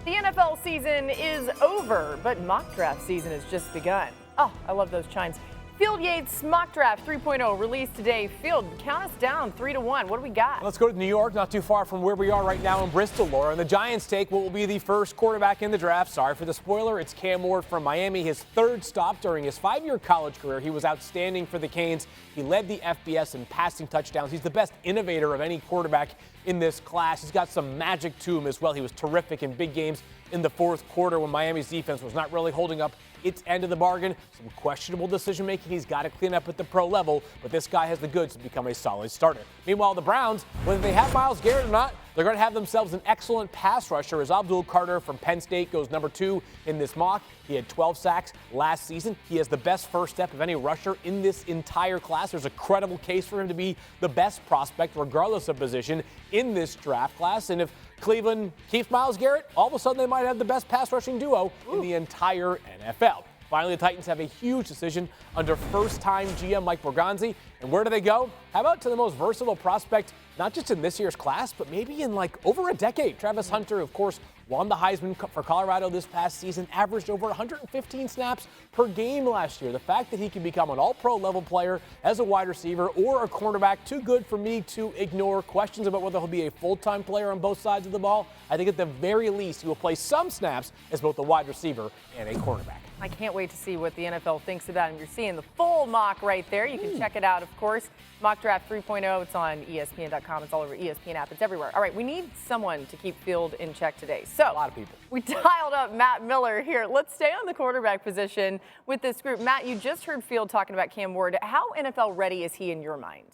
The NFL season is over, but mock draft season has just begun. Oh, I love those chimes. Field Yates Mock Draft 3.0 released today. Field, count us down 3-1. What do we got? Let's go to New York, not too far from where we are right now in Bristol, Laura. And the Giants take what will be the first quarterback in the draft. Sorry for the spoiler. It's Cam Ward from Miami. His third stop during his 5-year college career. He was outstanding for the Canes. He led the FBS in passing touchdowns. He's the best innovator of any quarterback in this class. He's got some magic to him as well. He was terrific in big games in the fourth quarter when Miami's defense was not really holding up its end of the bargain. Some questionable decision making he's got to clean up at the pro level, but this guy has the goods to become a solid starter. Meanwhile, the Browns, whether they have Myles Garrett or not, they're going to have themselves an excellent pass rusher as Abdul Carter from Penn State goes number 2 in this mock. He had 12 sacks last season. He has the best first step of any rusher in this entire class. There's a credible case for him to be the best prospect, regardless of position, in this draft class. And if Cleveland keeps Myles Garrett, all of a sudden they might have the best pass rushing duo in the entire NFL. Finally, the Titans have a huge decision under first-time GM Mike Borgonzi. And where do they go? How about to the most versatile prospect, not just in this year's class, but maybe in like over a decade? Travis Hunter, of course, won the Heisman for Colorado this past season, averaged over 115 snaps per game last year. The fact that he can become an all-pro level player as a wide receiver or a cornerback, too good for me to ignore. Questions about whether he'll be a full-time player on both sides of the ball. I think at the very least he will play some snaps as both a wide receiver and a cornerback. I can't wait to see what the NFL thinks about him. You're seeing the full mock right there. You can check it out, of course. Mock Draft 3.0. It's on ESPN.com. It's all over ESPN app. It's everywhere. All right, we need someone to keep Field in check today. So a lot of people. We dialed up Matt Miller here. Let's stay on the quarterback position with this group. Matt, you just heard Field talking about Cam Ward. How NFL ready is he in your mind?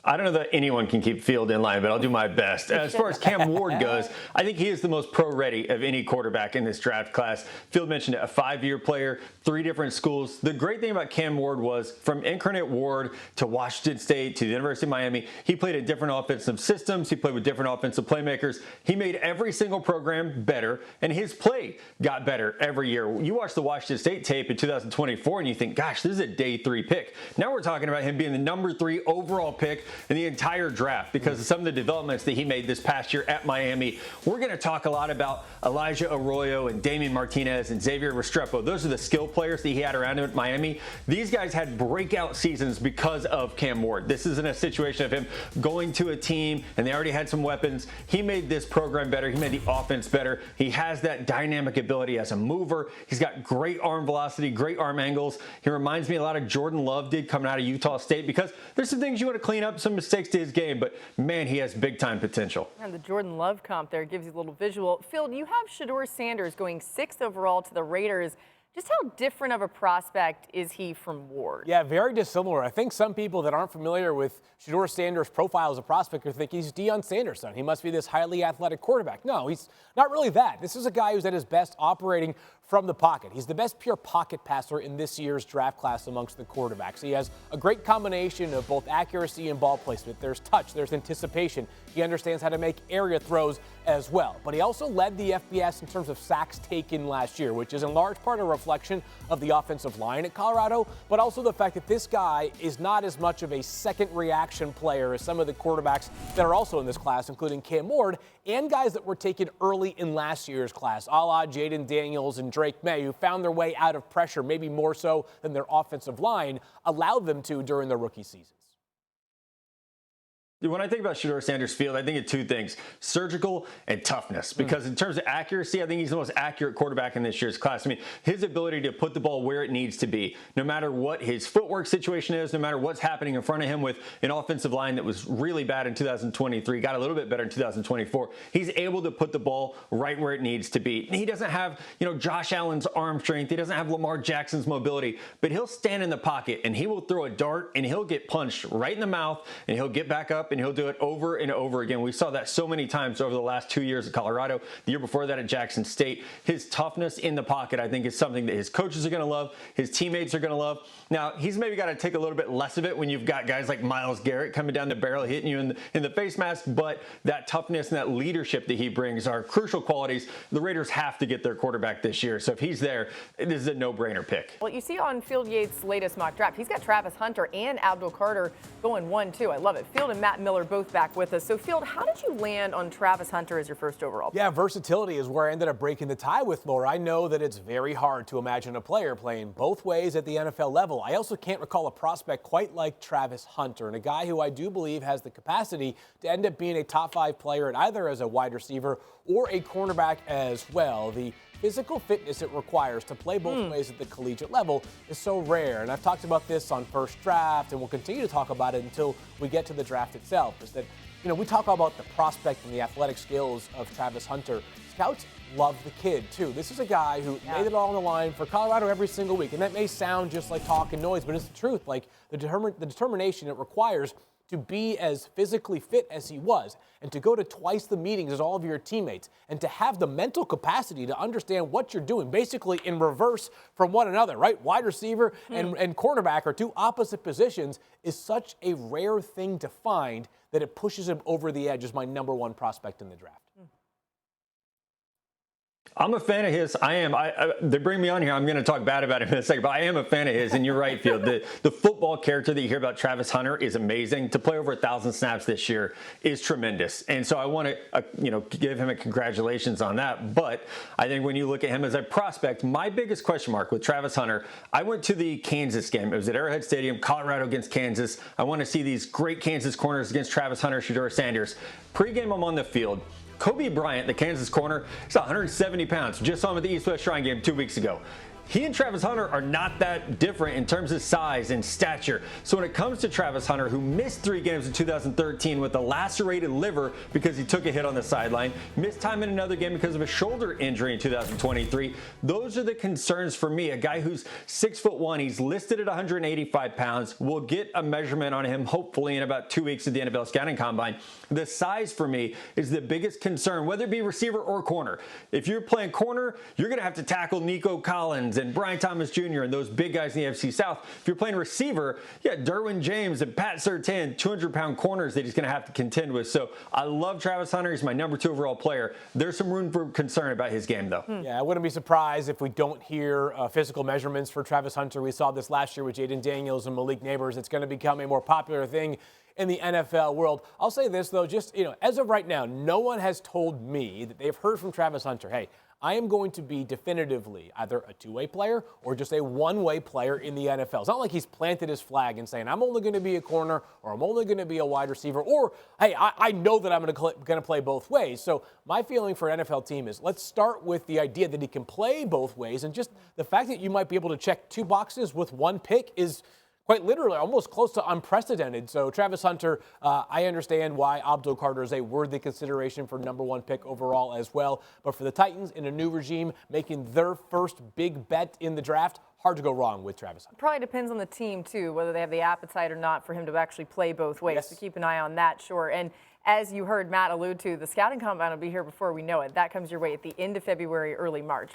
I don't know that anyone can keep Field in line, but I'll do my best. As far as Cam Ward goes, I think he is the most pro-ready of any quarterback in this draft class. Field mentioned it, a 5-year player, 3 different schools. The great thing about Cam Ward was from Incarnate Ward to Washington State to the University of Miami, he played in different offensive systems. He played with different offensive playmakers. He made every single program better, and his play got better every year. You watch the Washington State tape in 2024, and you think, gosh, this is a day 3 pick. Now we're talking about him being the number 3 overall pick in the entire draft because of some of the developments that he made this past year at Miami. We're going to talk a lot about Elijah Arroyo and Damian Martinez and Xavier Restrepo. Those are the skill players that he had around him at Miami. These guys had breakout seasons because of Cam Ward. This isn't a situation of him going to a team and they already had some weapons. He made this program better. He made the offense better. He has that dynamic ability as a mover. He's got great arm velocity, great arm angles. He reminds me a lot of Jordan Love did coming out of Utah State because there's some things you want to clean up, some mistakes to his game, but man, he has big time potential. And the Jordan Love comp there gives you a little visual. Field, you have Shedeur Sanders going 6th overall to the Raiders. Just how different of a prospect is he from Ward? Yeah, very dissimilar. I think some people that aren't familiar with Shedeur Sanders' profile as a prospect are thinking he's Deion Sanders' son. He must be this highly athletic quarterback. No, he's not really that. This is a guy who's at his best operating from the pocket. He's the best pure pocket passer in this year's draft class amongst the quarterbacks. He has a great combination of both accuracy and ball placement. There's touch, there's anticipation. He understands how to make area throws as well. But he also led the FBS in terms of sacks taken last year, which is in large part a reflection of the offensive line at Colorado, but also the fact that this guy is not as much of a second reaction player as some of the quarterbacks that are also in this class, including Cam Ward, and guys that were taken early in last year's class, a la Jaden Daniels and Drake May, who found their way out of pressure, maybe more so than their offensive line allowed them to during their rookie seasons. When I think about Shedeur Sanders' Field, I think of 2 things, surgical and toughness. Because in terms of accuracy, I think he's the most accurate quarterback in this year's class. I mean, his ability to put the ball where it needs to be, no matter what his footwork situation is, no matter what's happening in front of him with an offensive line that was really bad in 2023, got a little bit better in 2024. He's able to put the ball right where it needs to be. And he doesn't have, Josh Allen's arm strength. He doesn't have Lamar Jackson's mobility, but he'll stand in the pocket and he will throw a dart and he'll get punched right in the mouth and he'll get back up and he'll do it over and over again. We saw that so many times over the last 2 years at Colorado, the year before that at Jackson State. His toughness in the pocket, I think, is something that his coaches are going to love, his teammates are going to love. Now, he's maybe got to take a little bit less of it when you've got guys like Myles Garrett coming down the barrel, hitting you in the face mask, but that toughness and that leadership that he brings are crucial qualities. The Raiders have to get their quarterback this year, so if he's there, this is a no-brainer pick. Well, you see on Field Yates' latest mock draft, he's got Travis Hunter and Abdul Carter going 1-2. I love it. Field and Matt Miller both back with us. So, Field, how did you land on Travis Hunter as your first overall pick? Yeah, versatility is where I ended up breaking the tie with Laura. I know that it's very hard to imagine a player playing both ways at the NFL level. I also can't recall a prospect quite like Travis Hunter, and a guy who I do believe has the capacity to end up being a top 5 player at either as a wide receiver or a cornerback as well. The physical fitness it requires to play both ways at the collegiate level is so rare. And I've talked about this on First Draft, and we'll continue to talk about it until we get to the draft itself, is that, we talk about the prospect and the athletic skills of Travis Hunter. Scouts love the kid, too. This is a guy who made it all on the line for Colorado every single week. And that may sound just like talk and noise, but it's the truth. Like, the determination it requires to be as physically fit as he was, and to go to twice the meetings as all of your teammates, and to have the mental capacity to understand what you're doing, basically in reverse from one another, right? Wide receiver and cornerback are two opposite positions, is such a rare thing to find that it pushes him over the edge as my number 1 prospect in the draft. I'm a fan of his. I am. They bring me on here. I'm going to talk bad about him in a second, but I am a fan of his. And you're right, Field. The football character that you hear about Travis Hunter is amazing. To play over 1,000 snaps this year is tremendous. And so I want to, give him a congratulations on that. But I think when you look at him as a prospect, my biggest question mark with Travis Hunter, I went to the Kansas game. It was at Arrowhead Stadium, Colorado against Kansas. I want to see these great Kansas corners against Travis Hunter, Shedeur Sanders. Pre-game, I'm on the field. Kobe Bryant, the Kansas corner, he's 170 pounds. Just saw him at the East-West Shrine game 2 weeks ago. He and Travis Hunter are not that different in terms of size and stature. So when it comes to Travis Hunter, who missed 3 games in 2013 with a lacerated liver because he took a hit on the sideline, missed time in another game because of a shoulder injury in 2023, those are the concerns for me. A guy who's 6'1", he's listed at 185 pounds. We'll get a measurement on him hopefully in about 2 weeks at the NFL Scouting Combine. The size for me is the biggest concern, whether it be receiver or corner. If you're playing corner, you're going to have to tackle Nico Collins and Brian Thomas Jr. and those big guys in the AFC South. If you're playing receiver, Derwin James and Pat Surtain, 200-pound corners that he's going to have to contend with. So I love Travis Hunter. He's my number 2 overall player. There's some room for concern about his game, though. Yeah, I wouldn't be surprised if we don't hear physical measurements for Travis Hunter. We saw this last year with Jaden Daniels and Malik Neighbors. It's going to become a more popular thing in the NFL world. I'll say this, though, just, as of right now, no one has told me that they've heard from Travis Hunter, hey, I am going to be definitively either a 2-way player or just a 1-way player in the NFL. It's not like he's planted his flag and saying, I'm only going to be a corner or I'm only going to be a wide receiver, or, hey, I know that I'm going to play both ways. So my feeling for an NFL team is let's start with the idea that he can play both ways, and just the fact that you might be able to check 2 boxes with 1 pick is quite literally almost close to unprecedented. So Travis Hunter, I understand why Abdul Carter is a worthy consideration for number 1 pick overall as well. But for the Titans in a new regime, making their first big bet in the draft, hard to go wrong with Travis Hunter. Probably depends on the team, too, whether they have the appetite or not for him to actually play both ways. Yes. So keep an eye on that, sure. And as you heard Matt allude to, the Scouting Combine will be here before we know it. That comes your way at the end of February, early March.